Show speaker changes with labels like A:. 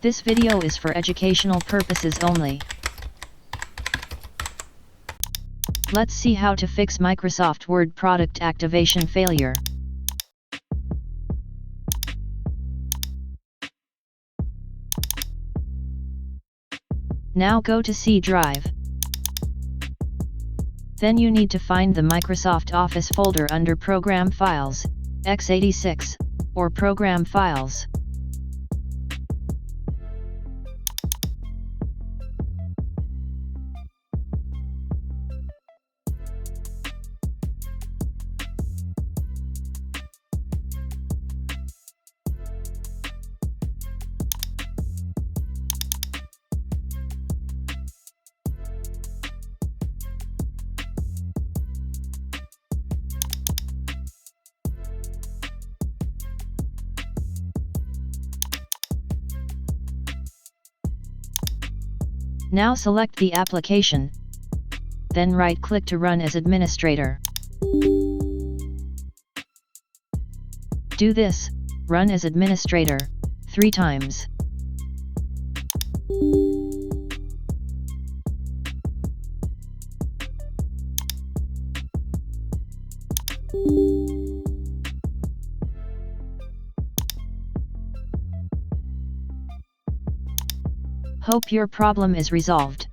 A: This video is for educational purposes only. Let's see how to fix Microsoft Word product activation failure. Now go to C drive. Then you need to find the Microsoft Office folder under Program Files, x86, or Program Files. Now select the application, then right-click to run as administrator. Do this, run as administrator, 3 times. Hope your problem is resolved.